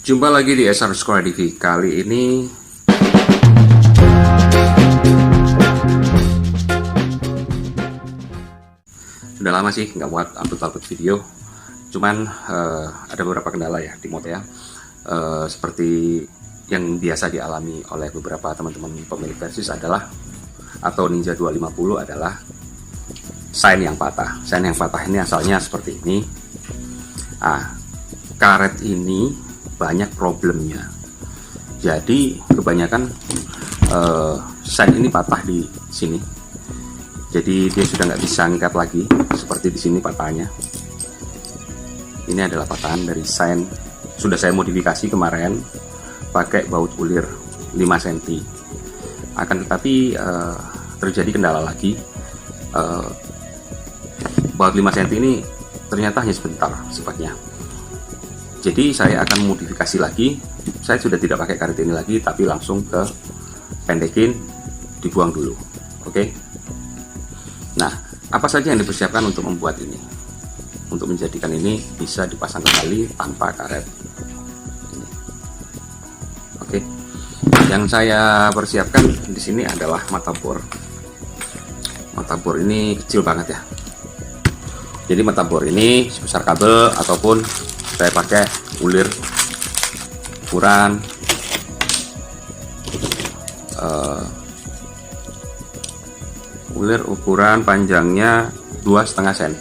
Jumpa lagi di SR Sekolah TV. Kali ini sudah lama sih nggak buat upload video. Cuman ada beberapa kendala ya di mod ya. Seperti yang biasa dialami oleh beberapa teman-teman pemilik Versys adalah, atau Ninja 250 adalah sign yang patah. Sign yang patah ini asalnya seperti ini. Karet ini banyak problemnya. Jadi kebanyakan sign ini patah di sini. Jadi dia sudah nggak bisa ngikat lagi seperti di sini patahnya. Ini adalah patahan dari sign. Sudah saya modifikasi kemarin pakai baut ulir 5 cm. Akan tetapi terjadi kendala lagi. Baut 5 cm ini ternyata hanya sebentar sifatnya. Jadi saya akan modifikasi lagi. Saya sudah tidak pakai karet ini lagi, tapi langsung ke pendekin, dibuang dulu. Oke. Nah, apa saja yang dipersiapkan untuk membuat ini? Untuk menjadikan ini bisa dipasang kembali tanpa karet. Ini. Oke. Yang saya persiapkan di sini adalah mata bor. Mata bor ini kecil banget ya. Jadi mata bor ini sebesar kabel ataupun saya pakai ulir ukuran panjangnya 2,5 cm.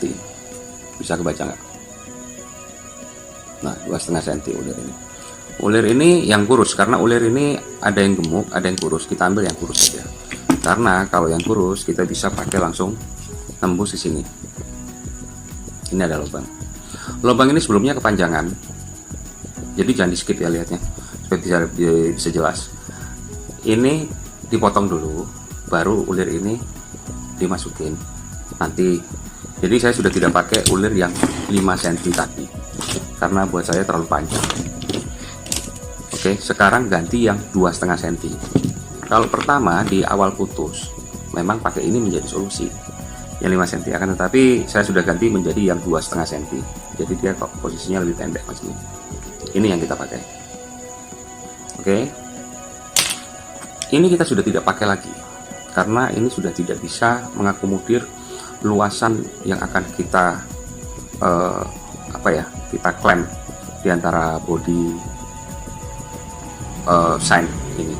Bisa kebaca nggak? Nah, 2,5 cm ulir ini. Ulir ini yang kurus, karena ulir ini ada yang gemuk, ada yang kurus. Kita ambil yang kurus saja. Karena kalau yang kurus kita bisa pakai langsung tembus di sini. Ini ada lubang. Lubang ini sebelumnya kepanjangan, jadi jangan di skip ya lihatnya, supaya bisa jelas. Ini dipotong dulu, baru ulir ini dimasukin nanti. Jadi saya sudah tidak pakai ulir yang 5 cm tadi, karena buat saya terlalu panjang. Oke, sekarang ganti yang 2,5 cm. Kalau pertama di awal putus, memang pakai ini menjadi solusi. Yang 5 cm akan, tetapi saya sudah ganti menjadi yang 2,5 cm. Jadi dia posisinya lebih pendek mas. Ini yang kita pakai. Oke. Ini kita sudah tidak pakai lagi karena ini sudah tidak bisa mengakomodir luasan yang akan kita kita klem di antara body sign ini.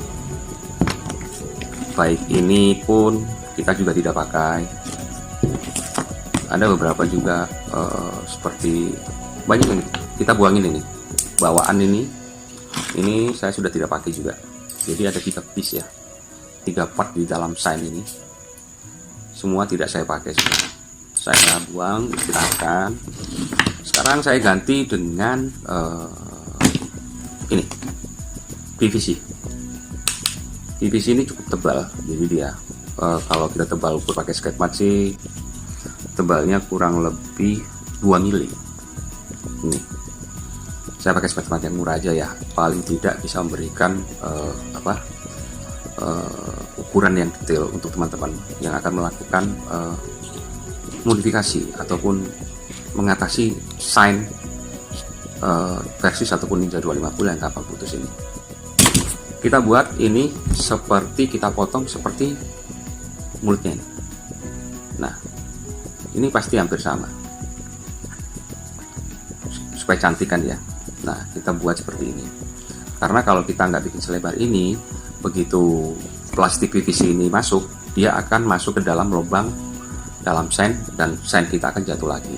Baik ini pun kita juga tidak pakai. Ada beberapa juga seperti banyak yang kita buangin ini. Bawaan ini saya sudah tidak pakai juga. Jadi ada 3 piece ya, 3 part di dalam sign ini. Semua tidak saya pakai semua. Saya buang, istirahatkan. Sekarang saya ganti dengan ini PVC. PVC ini cukup tebal, jadi dia kalau kita tebal ukur pakai sketmat sih tebalnya kurang lebih 2 mili. Ini saya pakai sketmat yang murah aja ya, paling tidak bisa memberikan ukuran yang detail untuk teman-teman yang akan melakukan modifikasi ataupun mengatasi sign Versys ataupun Ninja 250 yang gampang putus ini. Kita buat ini seperti kita potong seperti mulutnya ini. Nah, ini pasti hampir sama supaya cantik kan ya. Nah, kita buat seperti ini karena kalau kita nggak bikin selebar ini, begitu plastik PVC ini masuk, dia akan masuk ke dalam lubang dalam sign dan sign kita akan jatuh lagi.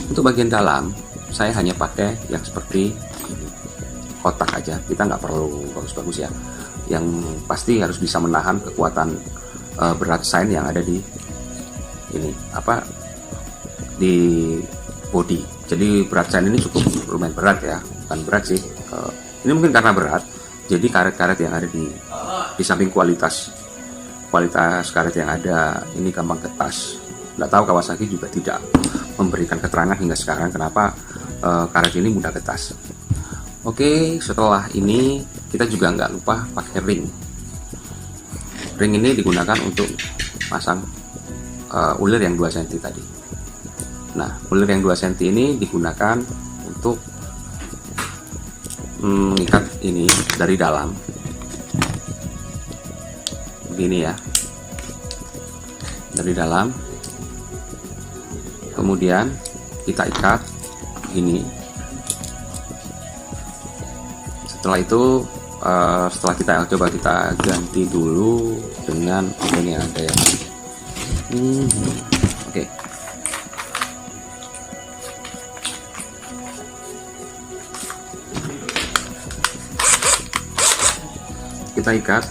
Untuk bagian dalam saya hanya pakai yang seperti ini, kotak aja, kita nggak perlu bagus-bagus ya, yang pasti harus bisa menahan kekuatan berat sign yang ada di ini di body. Jadi berat sign ini cukup lumayan berat ya, bukan berat sih, ini mungkin karena berat. Jadi karet-karet yang ada di samping kualitas karet yang ada ini gampang ketas. Nggak tahu Kawasaki juga tidak memberikan keterangan hingga sekarang kenapa karet ini mudah ketas. Oke, setelah ini kita juga nggak lupa pakai ring. Ring ini digunakan untuk pasang ulir yang 2 cm tadi. Nah, ulir yang 2 cm ini digunakan untuk mengikat ini dari dalam begini ya, dari dalam, kemudian kita ikat ini. Setelah itu setelah kita coba kita ganti dulu dengan ini ada ya. Oke. Kita ikat.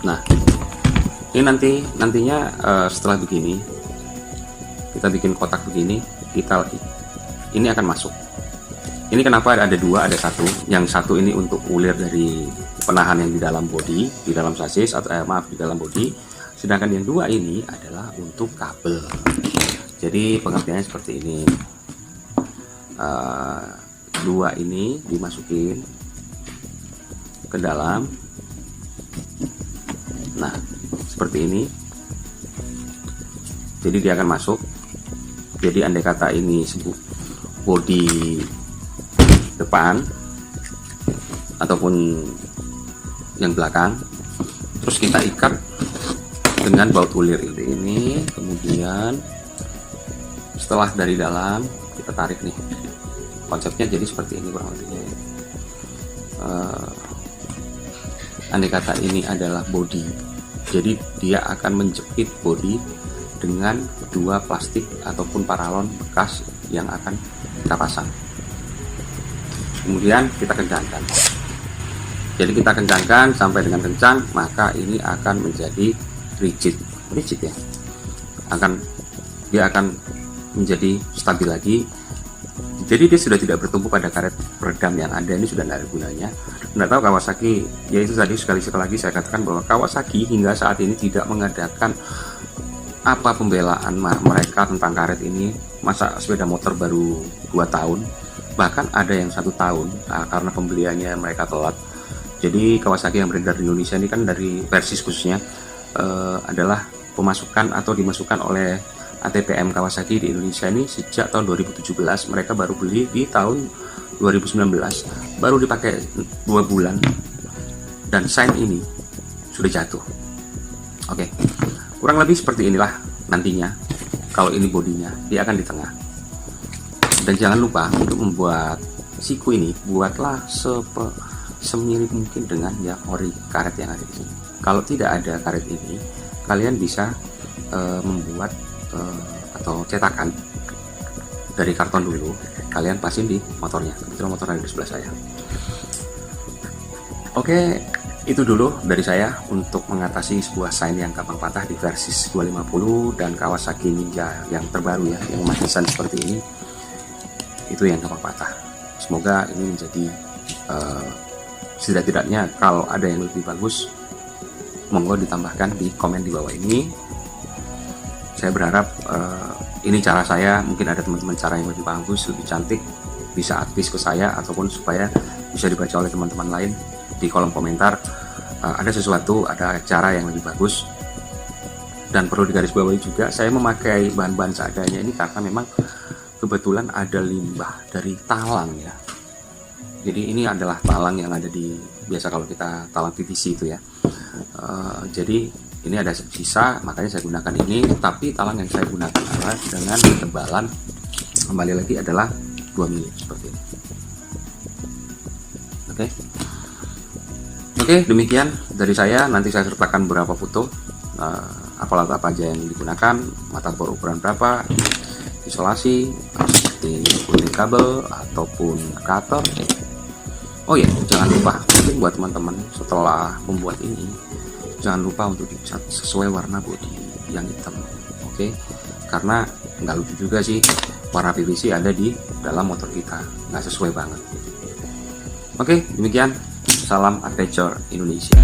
Nah, ini nantinya setelah begini kita bikin kotak begini, ini akan masuk. Ini kenapa ada dua, ada satu. Yang satu ini untuk ulir dari penahan yang di dalam bodi, di dalam sasis atau maaf di dalam bodi. Sedangkan yang dua ini adalah untuk kabel. Jadi pengertiannya seperti ini. Dua ini dimasukin ke dalam. Nah, seperti ini. Jadi dia akan masuk. Jadi andai kata ini bodi depan ataupun yang belakang, terus kita ikat dengan baut ulir ini. Kemudian setelah dari dalam kita tarik nih, konsepnya jadi seperti ini kurang lebihnya. Andai kata ini adalah bodi, jadi dia akan menjepit bodi dengan dua plastik ataupun paralon bekas yang akan kita pasang. Kemudian kita kencangkan. Jadi kita kencangkan sampai dengan kencang, maka ini akan menjadi rigid ya. Dia akan menjadi stabil lagi. Jadi dia sudah tidak bertumpu pada karet peredam yang ada, ini sudah tidak ada gunanya. Tidak tahu Kawasaki, yaitu tadi sekali lagi saya katakan bahwa Kawasaki hingga saat ini tidak mengadakan apa pembelaan mereka tentang karet ini. Masa sepeda motor baru 2 tahun, bahkan ada yang 1 tahun karena pembeliannya mereka telat. Jadi Kawasaki yang beredar di Indonesia ini kan dari versi khususnya adalah pemasukan atau dimasukkan oleh ATPM Kawasaki di Indonesia ini sejak tahun 2017. Mereka baru beli di tahun 2019, baru dipakai 2 bulan dan sign ini sudah jatuh. Oke, kurang lebih seperti inilah nantinya. Kalau ini bodinya, dia akan di tengah. Dan jangan lupa untuk membuat siku ini, buatlah semirip mungkin dengan yang ori karet yang ada di sini. Kalau tidak ada karet ini, kalian bisa membuat atau cetakan dari karton dulu, kalian pasin di motornya. Kebetulan motor ada di sebelah saya. Oke, itu dulu dari saya untuk mengatasi sebuah sign yang gampang patah di Versys 250 dan Kawasaki Ninja yang terbaru ya, yang masih desain seperti ini. Itu yang gampang patah. Semoga ini menjadi setidak-tidaknya kalau ada yang lebih bagus, monggo ditambahkan di komen di bawah ini. Saya berharap ini cara saya, mungkin ada teman-teman cara yang lebih bagus, lebih cantik, bisa advis ke saya ataupun supaya bisa dibaca oleh teman-teman lain di kolom komentar. Ada sesuatu, ada cara yang lebih bagus. Dan perlu digarisbawahi juga, saya memakai bahan-bahan seadanya ini karena memang kebetulan ada limbah dari talang ya. Jadi ini adalah talang yang ada di, biasa kalau kita talang PVC itu ya. Jadi ini ada sisa, makanya saya gunakan ini. Tapi talang yang saya gunakan adalah dengan ketebalan, kembali lagi adalah 2 mili seperti ini. Oke, demikian dari saya. Nanti saya sertakan beberapa foto alat apa aja yang digunakan, mata bor ukuran berapa, isolasi seperti gunting kabel ataupun cutter. Oh ya, jangan lupa mungkin buat teman-teman setelah membuat ini, jangan lupa untuk dicat sesuai warna bodi yang hitam. Oke, karena nggak lucu juga sih warna PVC ada di dalam motor kita, nggak sesuai banget. Oke, demikian. Salam Adventure Indonesia.